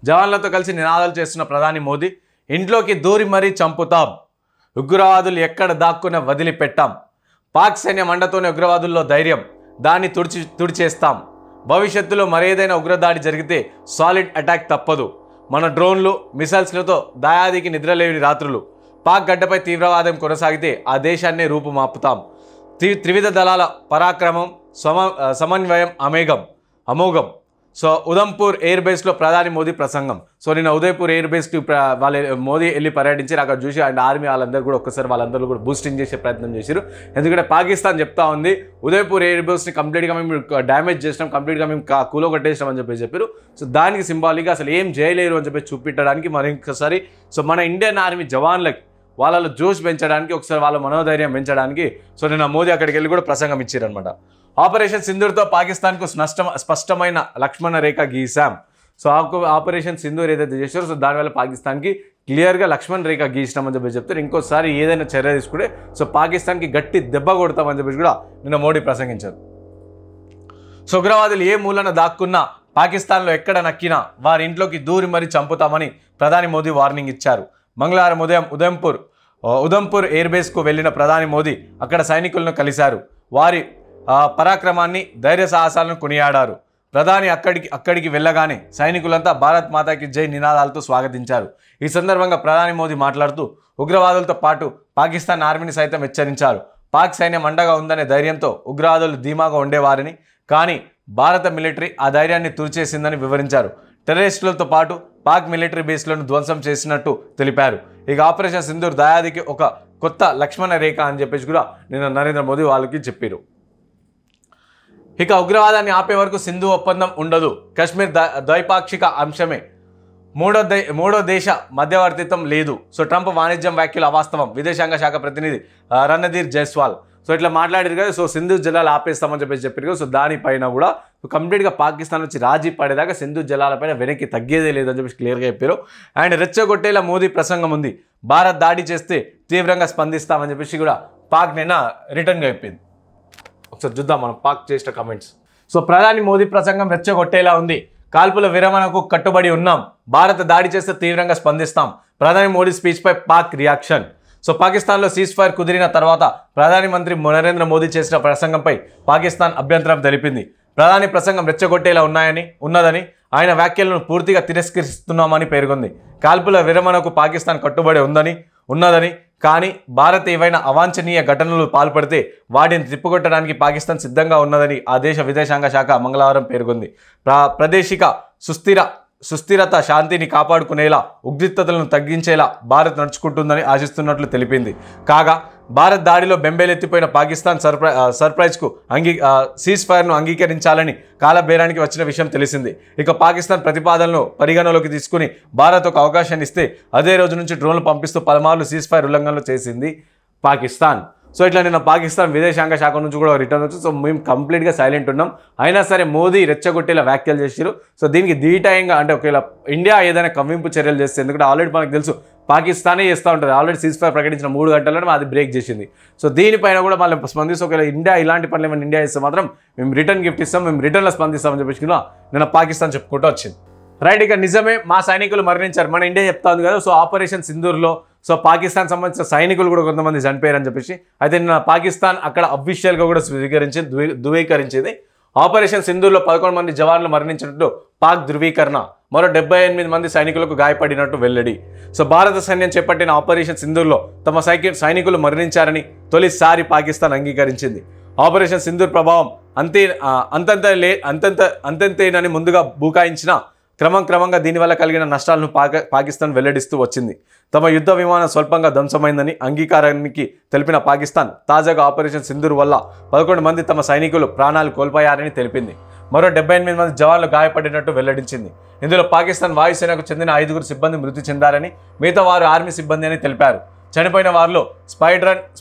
జవాన్లతో కలిసి నినాదాలు చేస్తున్న ప్రధాని మోదీ, ఇంట్లోకి దూరి మరీ చంపుతాం, ఉగ్రవాదులు ఎక్కడ దాక్కున వదిలిపెట్టాం, పాక్ సైన్యం అండతోనే ఉగ్రవాదుల్లో ధైర్యం, దాన్ని తుడిచేస్తాం, భవిష్యత్తులో మరేదైనా ఉగ్రదాడి జరిగితే సాలిడ్ అటాక్ తప్పదు, మన డ్రోన్లు మిసైల్స్లతో దాయాదికి నిద్రలేని రాత్రులు, పాక్ గడ్డపై తీవ్రవాదం కొనసాగితే ఆ దేశాన్నే రూపుమాపుతాం, త్రివిధ దళాల పరాక్రమం సమన్వయం అమోఘం. సో ఉదంపూర్ ఎయిర్ బేస్లో ప్రధాని మోదీ ప్రసంగం. సో నిన్న ఉదయపూర్ ఎయిర్ బేస్కి మోదీ వెళ్ళి పర్యటించి అక్కడ చూసి అండ్ ఆర్మీ వాళ్ళందరూ కూడా ఒక్కసారి వాళ్ళందరూ కూడా బూస్టింగ్ చేసే ప్రయత్నం చేశారు. ఎందుకంటే పాకిస్తాన్ చెప్తా ఉంది ఉదయపూర్ ఎయిర్ బేస్ని కంప్లీట్గా మేము డ్యామేజ్ చేసినాం, కంప్లీట్గా మేము కూలో కొట్టేసినాం అని చెప్పారు. సో దానికి సింబాలిక్గా అసలు ఏం చేయలేరు అని చెప్పి చూపించడానికి మరొకసారి సో మన ఇండియన్ ఆర్మీ జవాన్లకి వాళ్ళలో జోష్ పెంచడానికి, ఒకసారి వాళ్ళ మనోధైర్యం పెంచడానికి సో నిన్న మోదీ అక్కడికి వెళ్ళి కూడా ప్రసంగం ఇచ్చారనమాట. ఆపరేషన్ సింధూర్తో పాకిస్తాన్కు స్పష్టమైన లక్ష్మణ రేఖ గీసాం. సో ఆపరేషన్ సింధూర్ ఏదైతే చేశారో సో దానివల్ల పాకిస్తాన్కి క్లియర్గా లక్ష్మణ రేఖ గీసినామని చెప్పి చెప్తారు. ఇంకోసారి ఏదైనా చర్య తీసుకుంటే సో పాకిస్తాన్కి గట్టి దెబ్బ కొడతామని చెప్పేసి కూడా నిన్న మోడీ ప్రసంగించారు. సో ఉగ్రవాదులు ఏ మూలన దాక్కున్నా, పాకిస్తాన్లో ఎక్కడ నక్కినా వారి ఇంట్లోకి దూరి మరీ చంపుతామని ప్రధాని మోదీ వార్నింగ్ ఇచ్చారు. మంగళవారం ఉదయం ఉదంపూర్ ఎయిర్ బేస్కు వెళ్లిన ప్రధాని మోదీ అక్కడ సైనికులను కలిశారు. వారి పరాక్రమాన్ని, ధైర్య సాహసాలను కొనియాడారు. ప్రధాని అక్కడికి వెళ్ళగానే సైనికులంతా భారత్ మాతాకి జై నినాదాలతో స్వాగతించారు. ఈ సందర్భంగా ప్రధాని మోదీ మాట్లాడుతూ ఉగ్రవాదులతో పాటు పాకిస్తాన్ ఆర్మీని సైతం హెచ్చరించారు. పాక్ సైన్యం అండగా ఉందనే ధైర్యంతో ఉగ్రవాదులు ధీమాగా ఉండేవారని, కానీ భారత మిలిటరీ ఆ ధైర్యాన్ని తుడిచేసిందని వివరించారు. టెర్రరిస్టులతో పాటు పాక్ మిలిటరీ బేస్లను ధ్వంసం చేసినట్టు తెలిపారు. ఇక ఆపరేషన్ సింధూర్ దాయాదికి ఒక కొత్త లక్ష్మణ రేఖ అని చెప్పేసి కూడా నిన్న నరేంద్ర మోదీ వాళ్ళకి చెప్పారు. ఇక ఉగ్రవాదాన్ని ఆపే వరకు సింధు ఒప్పందం ఉండదు, కశ్మీర్ ద్వైపాక్షిక అంశమే, మూడో దేశ మధ్యవర్తిత్వం లేదు. సో ట్రంప్ వాణిజ్యం వ్యాఖ్యలు అవాస్తవం, విదేశాంగ శాఖ ప్రతినిధి రణధీర్ జైస్వాల్ సో ఇట్లా మాట్లాడారు కదా. సో సింధు జలాలు ఆపేస్తామని చెప్పారు కదా. సో దానిపైన కూడా కంప్లీట్గా పాకిస్తాన్ నుంచి రాజీ పడేదాకా సింధు జలాలపైన వెనక్కి తగ్గేదే లేదని చెప్పి క్లియర్గా చెప్పారు. అండ్ రెచ్చగొట్టేలా మోదీ ప్రసంగం ఉంది, భారత్ దాడి చేస్తే తీవ్రంగా స్పందిస్తామని చెప్పేసి కూడా పాక్ నిన్న రిటర్న్గా చెప్పింది. ఒకసారి చూద్దాం మనం పాక్ చేసిన కామెంట్స్. సో ప్రధాని మోదీ ప్రసంగం రెచ్చగొట్టేలా ఉంది, కాల్పుల విరమణకు కట్టుబడి ఉన్నాం, భారత్ దాడి చేస్తే తీవ్రంగా స్పందిస్తాం, ప్రధాని మోడీ స్పీచ్పై పాక్ రియాక్షన్. సో పాకిస్తాన్లో సీజ్ ఫైర్ కుదిరిన తర్వాత ప్రధానమంత్రి నరేంద్ర మోదీ చేసిన ప్రసంగంపై పాకిస్తాన్ అభ్యంతరం తెలిపింది. ప్రధాని ప్రసంగం రెచ్చగొట్టేలా ఉన్నదని ఆయన వ్యాఖ్యలను పూర్తిగా తిరస్కరిస్తున్నామని పేర్కొంది. కాల్పుల విరమణకు పాకిస్తాన్ కట్టుబడి ఉన్నదని, కానీ భారత్ ఏవైనా అవాంఛనీయ ఘటనలు పాల్పడితే వాటిని తిప్పుకొట్టడానికి పాకిస్తాన్ సిద్ధంగా ఉన్నదని ఆ దేశ విదేశాంగ శాఖ మంగళవారం పేర్కొంది. ప్రాదేశిక సుస్థిరత, శాంతిని కాపాడుకునేలా, ఉద్రిక్తతలను తగ్గించేలా భారత్ నడుచుకుంటుందని ఆశిస్తున్నట్లు తెలిపింది. కాగా భారత్ దాడిలో బెంబేలెత్తిపోయిన పాకిస్తాన్ సర్ప్రైజ్కు సీజ్ ఫైర్ను అంగీకరించాలని కాలబేరానికి వచ్చిన విషయం తెలిసింది. ఇక పాకిస్తాన్ ప్రతిపాదనను పరిగణలోకి తీసుకుని భారత్ ఒక అవకాశాన్ని ఇస్తే అదే రోజు నుంచి డ్రోన్లు పంపిస్తూ పలుమార్లు సీజ్ ఫైర్ ఉల్లంఘనలు చేసింది పాకిస్తాన్. సో ఇట్లా నిన్న పాకిస్తాన్ విదేశాంగ శాఖ నుంచి కూడా రిటర్న్ వచ్చి సో మేము కంప్లీట్గా సైలెంట్ ఉన్నాం, అయినా సరే మోదీ రెచ్చగొట్టేలా వ్యాఖ్యలు చేశారు. సో దీనికి ధీటయంగా అంటే ఒకవేళ ఇండియా ఏదైనా కవ్వింపు చర్యలు చేస్తే, ఎందుకంటే ఆల్రెడీ మనకు తెలుసు పాకిస్తానే చేస్తూ ఉంటుంది, ఆల్రెడీ సీజ్ ఫైర్ ప్రకటించిన 3 గంటల్లోనే అది బ్రేక్ చేసింది. సో దీనిపైన కూడా మళ్ళీ స్పందిస్తూ ఒకవేళ ఇండియా ఇలాంటి పనులు ఏమైనా ఇండియా చేస్తే మాత్రం మేము రిటర్న్ గిఫ్ట్ ఇస్తాం, మేము రిటర్న్లో స్పందిస్తామని చెప్పేసి నిన్న పాకిస్తాన్ చెప్పుకుంటూ వచ్చింది. రైట్, ఇక నిజమే మా సైనికులు మరణించారు, మన ఇండియా చెప్తా ఉంది కదా. సో ఆపరేషన్ సింధూర్లో సో పాకిస్తాన్ సంబంధించిన సైనికులు కూడా కొంతమంది చనిపోయారని చెప్పేసి అయితే నిన్న పాకిస్తాన్ అక్కడ అఫీషియల్గా కూడా ధృవీకరించింది. ఆపరేషన్ సింధూర్లో 11 మంది జవాన్లు మరణించినట్టు పాక్ ధృవీకరణ, మరో 78 మంది సైనికులకు గాయపడినట్టు వెల్లడి. సో భారత సైన్యం చేపట్టిన ఆపరేషన్ సింధూర్లో తమ సైనికులు మరణించారని తొలిసారి పాకిస్తాన్ అంగీకరించింది. ఆపరేషన్ సింధూర్ ప్రభావం అంతంతేనని ముందుగా బూకాయించిన క్రమంగా దీనివల్ల కలిగిన నష్టాలను పాకిస్తాన్ వెల్లడిస్తూ వచ్చింది. తమ యుద్ధ విమానం స్వల్పంగా ధ్వంసమైందని అంగీకారానికి తెలిపిన పాకిస్తాన్ తాజాగా ఆపరేషన్ సింధూర్ వల్ల 11 మంది తమ సైనికులు ప్రాణాలు కోల్పోయారని తెలిపింది. మరో 78 మంది జవాన్లు గాయపడినట్టు వెల్లడించింది. ఇందులో పాకిస్తాన్ వాయుసేనకు చెందిన 5 సిబ్బంది మృతి చెందారని, మిగతా వారు ఆర్మీ సిబ్బంది అని తెలిపారు. చనిపోయిన వారిలో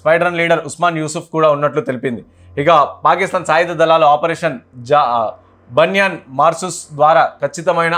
స్క్వాడ్రన్ లీడర్ ఉస్మాన్ యూసుఫ్ కూడా ఉన్నట్లు తెలిపింది. ఇక పాకిస్తాన్ సాయుధ దళాలు ఆపరేషన్ బన్యాన్ మార్సుస్ ద్వారా ఖచ్చితమైన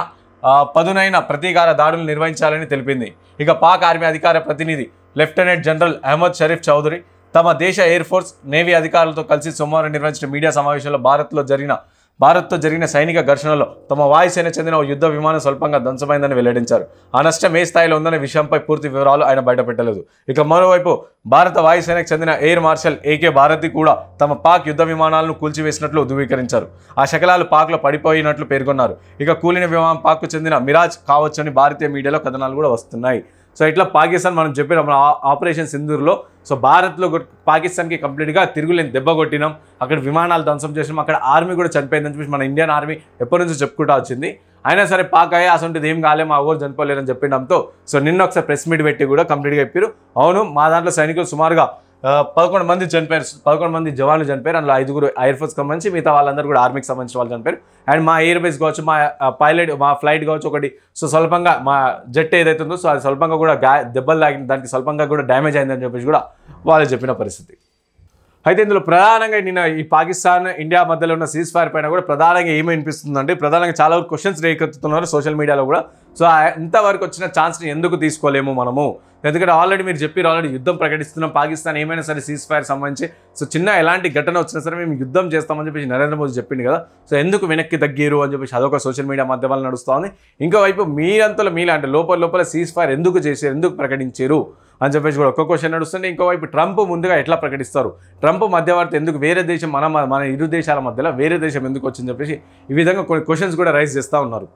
పదునైన ప్రతీకార దాడులు నిర్వహించాలని తెలిపింది. ఇక పాక్ ఆర్మీ అధికార ప్రతినిధి లెఫ్టినెంట్ జనరల్ అహ్మద్ షరీఫ్ చౌదరి తమ దేశ ఎయిర్ ఫోర్స్, నేవీ అధికారులతో కలిసి సోమవారం నిర్వహించిన మీడియా సమావేశంలో భారత్లో జరిగిన భారత్తో జరిగిన సైనిక ఘర్షణలో తమ వాయుసేన చెందిన ఓ యుద్ధ విమానం స్వల్పంగా ధ్వంసమైందని వెల్లడించారు. ఆ నష్టం ఏ స్థాయిలో ఉందనే విషయంపై పూర్తి వివరాలు ఆయన బయటపెట్టలేదు. ఇక మరోవైపు భారత వాయుసేనకు చెందిన ఎయిర్ మార్షల్ ఏకే భారతి కూడా తమ పాక్ యుద్ధ విమానాలను కూల్చివేసినట్లు ధృవీకరించారు. ఆ శకలాలు పాక్లో పడిపోయినట్లు పేర్కొన్నారు. ఇక కూలిన విమానం పాక్కు చెందిన మిరాజ్ కావచ్చని భారతీయ మీడియాలో కథనాలు కూడా వస్తున్నాయి. సో ఇట్లా పాకిస్తాన్ మనం చెప్పిన ఆపరేషన్ సింధూర్లో సో భారత్లో పాకిస్తాన్కి కంప్లీట్గా తిరుగులేని దెబ్బ కొట్టినాం, అక్కడ విమానాలు ధ్వంసం చేసినాం, అక్కడ ఆర్మీ కూడా చనిపోయిందని చెప్పేసి మన ఇండియన్ ఆర్మీ ఎప్పటి నుంచో చెప్పుకుంటూ వచ్చింది. అయినా సరే పాక్ అయ్యే అసలు ఏం కాలే, మా ఊరు చనిపోలేరని చెప్పడంతో సో నిన్న ఒకసారి ప్రెస్ మీట్ పెట్టి కూడా కంప్లీట్గా చెప్పారు. అవును, మా దాంట్లో సైనికులు సుమారుగా 11 మంది చనిపోయారు, 11 మంది జవాన్లు చనిపోయారు. అందులో 5 ఎయిర్ ఫోర్స్కి సంబంధించి, మిగతా వాళ్ళందరూ కూడా ఆర్మీకి సంబంధించిన వాళ్ళు చనిపోయారు. అండ్ మా ఎయిర్ బేస్ కావచ్చు, మా పైలట్, మా ఫ్లైట్ కావచ్చు ఒకటి సో స్వల్పంగా మా జెట్ ఏదైతే ఉందో సో అది స్వల్పంగా కూడా దెబ్బలు తాగింది, దానికి స్వల్పంగా కూడా డ్యామేజ్ అయిందని చెప్పేసి కూడా వాళ్ళు చెప్పిన పరిస్థితి. అయితే ఇందులో ప్రధానంగా నిన్న ఈ పాకిస్తాన్ ఇండియా మధ్యలో ఉన్న సీజ్ ఫైర్ పైన కూడా ప్రధానంగా ఏమి వినిపిస్తుందంటే ప్రధానంగా చాలా వరకు క్వశ్చన్స్ రేకెత్తుతున్నారు సోషల్ మీడియాలో కూడా. సో ఇంతవరకు వచ్చిన ఛాన్స్ని ఎందుకు తీసుకోలేము మనము, ఎందుకంటే ఆల్రెడీ మీరు చెప్పారు, ఆల్రెడీ యుద్ధం ప్రకటిస్తున్నాం, పాకిస్తాన్ ఏమైనా సరే సీజ్ ఫైర్ సంబంధించి సో చిన్న ఎలాంటి ఘటన వచ్చినా సరే మేము యుద్ధం చేస్తామని చెప్పేసి నరేంద్ర మోదీ చెప్పింది కదా. సో ఎందుకు వెనక్కి తగ్గారు అని చెప్పేసి అదొక సోషల్ మీడియా మాధ్యమాలు నడుస్తూ ఉంది. ఇంకోవైపు మీరంతలో అంటే లోపల సీజ్ ఫైర్ ఎందుకు చేశారు, ఎందుకు ప్రకటించారు అని చెప్పేసి కూడా ఒక్క క్వశ్చన్ నడుస్తుంది. ఇంకోవైపు ట్రంప్ ముందుగా ఎట్లా ప్రకటిస్తారు, ట్రంప్ మధ్యవర్తి ఎందుకు, వేరే దేశం మన ఇరు దేశాల మధ్యలో వేరే దేశం ఎందుకు వచ్చిందని చెప్పేసి ఈ విధంగా కొన్ని క్వశ్చన్స్ కూడా రైజ్ చేస్తూ ఉన్నారు.